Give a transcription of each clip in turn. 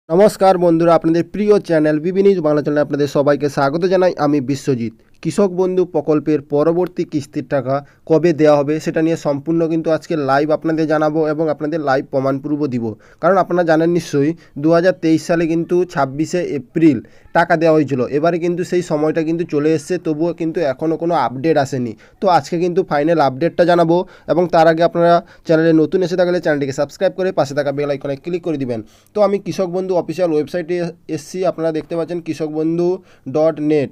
নমস্কার বন্ধুরা, আপনাদের প্রিয় চ্যানেল বিবি নিউজ বাংলা চ্যানেলে আপনাদের সবাইকে স্বাগত জানাই। আমি বিশ্বজিৎ। কৃষক বন্ধু প্রকল্পের পরবর্তী কিস্তির টাকা কবে দেওয়া হবে সেটা নিয়ে সম্পূর্ণ কিন্তু আজকে লাইভ আপনাদের জানাবো এবং আপনাদের লাইভ প্রমাণ প্রুফ দিব। কারণ আপনারা জানেন নিশ্চয়ই 2023 সালে কিন্তু 26শে এপ্রিল টাকা দেওয়া হয়েছিল। এবারে কিন্তু সেই সময়টা কিন্তু চলে এসছে, তবুও কিন্তু এখনও কোনো আপডেট আসেনি। তো আজকে কিন্তু ফাইনাল আপডেটটা জানাবো এবং তার আগে আপনারা চ্যানেলে নতুন এসে থাকলে চ্যানেলটিকে সাবস্ক্রাইব করে পাশে থাকা বেল আইকনে ক্লিক করে দিবেন। তো আমি কৃষক বন্ধু অফিসিয়াল ওয়েবসাইটে এসছি, আপনারা দেখতে পাচ্ছেন kishokbandhu.net।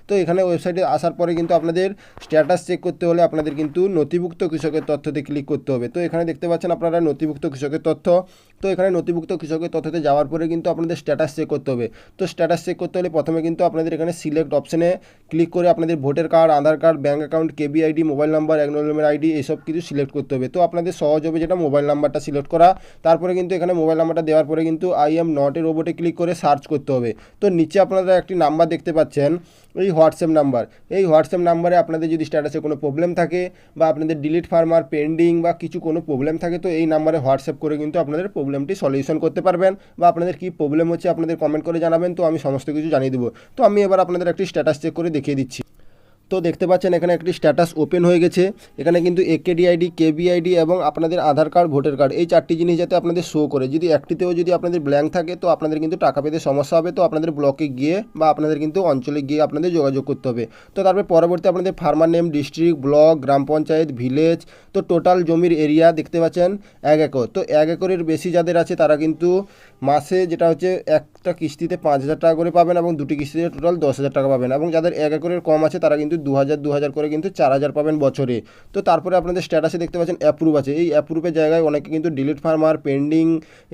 তো এখানে ওয়েবসাইটে আসার পরে কিন্তু আপনাদের স্ট্যাটাস চেক করতে হলে আপনাদের কিন্তু নথিভুক্ত কৃষকের তথ্যতে ক্লিক করতে হবে। তো এখানে দেখতে পাচ্ছেন আপনারা নথিভুক্ত কৃষকের তথ্য। তো এখানে নথিভুক্ত কৃষকের তথ্যতে যাওয়ার পরে কিন্তু আপনাদের স্ট্যাটাস চেক করতে হবে। তো স্ট্যাটাস চেক করতে হলে প্রথমে কিন্তু আপনাদের এখানে সিলেক্ট অপশানে ক্লিক করে আপনাদের voter card, Aadhaar card, bank account, কেবিআইডি, মোবাইল নাম্বার, অ্যাকনোলেজমেন্ট আইডি এইসব কিছু সিলেক্ট করতে হবে। তো আপনাদের সহজ হবে যেটা মোবাইল নাম্বারটা সিলেক্ট করা। তারপরে কিন্তু এখানে মোবাইল নাম্বারটা দেওয়ার পরে কিন্তু আই এম নট এর ওপরে ক্লিক করে সার্চ করতে হবে। তো নিচে আপনারা একটি নাম্বার দেখতে পাচ্ছেন, এই হোয়াটসঅ্যাপ নাম্বার। এই হোয়াটসঅ্যাপ নাম্বারে আপনাদের যদি স্ট্যাটাসে কোনো প্রবলেম থাকে বা আপনাদের ডিলিট ফার্মার পেন্ডিং বা কিছু কোনো প্রবলেম থাকে, তো এই নাম্বারে হোয়াটসঅ্যাপ করে কিন্তু আপনাদের প্রবলেমটি সলিউশন করতে পারবেন বা আপনাদের কী প্রবলেম হচ্ছে আপনাদের কমেন্ট করে জানাবেন। তো আমি সমস্ত কিছু জানিয়ে দেবো। তো আমি এবার আপনাদের একটি স্ট্যাটাস চেক করে দেখিয়ে দিচ্ছি। তো দেখতে পাচ্ছেন এখানে একটি স্ট্যাটাস ওপেন হয়ে গেছে। এখানে কিন্তু একেডিআইডি, কেবিআইডি এবং আপনাদের আধার কার্ড, ভোটার কার্ড এই চারটি জিনিস যাতে আপনাদের শো করে। যদি একটিতেও যদি আপনাদের ব্ল্যাঙ্ক থাকে তো আপনাদের কিন্তু টাকা পেতে সমস্যা হবে। তো আপনাদের ব্লকে গিয়ে বা আপনাদের কিন্তু অঞ্চলে গিয়ে আপনাদের যোগাযোগ করতে হবে। তো তারপরে পরবর্তী আপনাদের ফার্মার নেম, ডিস্ট্রিক্ট, ব্লক, গ্রাম পঞ্চায়েত, ভিলেজ। তো টোটাল জমির এরিয়া দেখতে পাচ্ছেন 1 একর। তো 1 একরের বেশি যাদের আছে তারা কিন্তু মাসে যেটা হচ্ছে একটা কিস্তিতে 5,000 টাকা করে পাবেন এবং দুটি কিস্তিতে টোটাল 10,000 টাকা পাবেন। এবং যাদের 1 একরের কম আছে তারা কিন্তু 2,000 করে কিন্তু 4,000 পাবেন বছরে। তো তারপরে আপনাদের স্ট্যাটাসে দেখতে পাচ্ছেন অ্যাপ্রুভ আছে। এই অ্যাপ্রুভের জায়গায় অনেকে কিন্তু ডিলিট ফার্মার, পেন্ডিং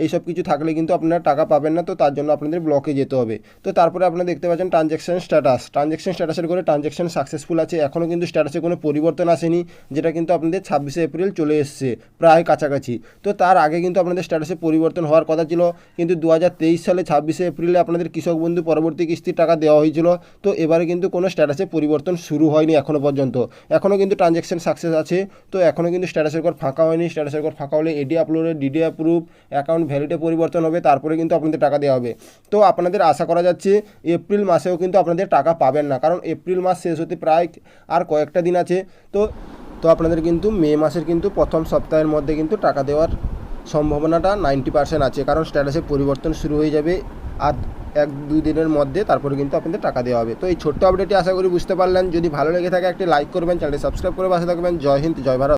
এইসব কিছু থাকলে কিন্তু আপনারা টাকা পাবেন না। তো তার জন্য আপনাদের ব্লকে যেতে হবে। তো তারপরে আপনারা দেখতে পাচ্ছেন ট্রানজ্যাকশন স্ট্যাটাস। ট্রানজ্যাকশন স্ট্যাটাসের করে ট্রানজ্যাকশন সাকসেসফুল আছে। এখনও কিন্তু স্ট্যাটাসে কোনো পরিবর্তন আসেনি, যেটা কিন্তু আপনাদের 26শে এপ্রিল চলে এসছে, প্রায় কাছাকাছি। তো তার আগে কিন্তু আপনাদের স্ট্যাটাসে পরিবর্তন হওয়ার কথা ছিল, কিন্তু 2023 সালে 26শে এপ্রিলে আপনাদের কৃষক বন্ধু পরবর্তী কিস্তির টাকা দেওয়া হয়েছিল। তো এবারে কিন্তু কোনো স্ট্যাটাসে পরিবর্তন শুরু হয়নি এখনও পর্যন্ত। এখনও কিন্তু ট্রানজ্যাকশন সাকসেস আছে। তো এখনও কিন্তু স্ট্যাটাসের ঘর ফাঁকা হয়নি। স্ট্যাটাসের ঘর ফাঁকা হলে এডি আপলোডে ডিডি অ্যাপ্রুভ, অ্যাকাউন্ট ভ্যালিডে পরিবর্তন হবে, তারপরে কিন্তু আপনাদের টাকা দেওয়া হবে। তো আপনাদের আশা করা যাচ্ছে এপ্রিল মাসেও কিন্তু আপনাদের টাকা পাবেন না, কারণ এপ্রিল মাস শেষ হতে প্রায় আর কয়েকটা দিন আছে। তো তো আপনাদের কিন্তু মে মাসের কিন্তু প্রথম সপ্তাহের মধ্যে কিন্তু টাকা দেওয়ার সম্ভাবনাটা 90% আছে, কারণ স্ট্যাটাসে পরিবর্তন শুরু হয়ে যাবে আর 1-2 দিনের মধ্যে। তারপরে কিন্তু আপনাদের টাকা দেওয়া হবে। তো এই ছোট্ট আপডেটটি আশা করি বুঝতে পারলেন। যদি ভালো লেগে থাকে একটি লাইক করবেন, চ্যানেলটি সাবস্ক্রাইব করে পাশে থাকবেন। জয় হিন্দ, জয় ভারত।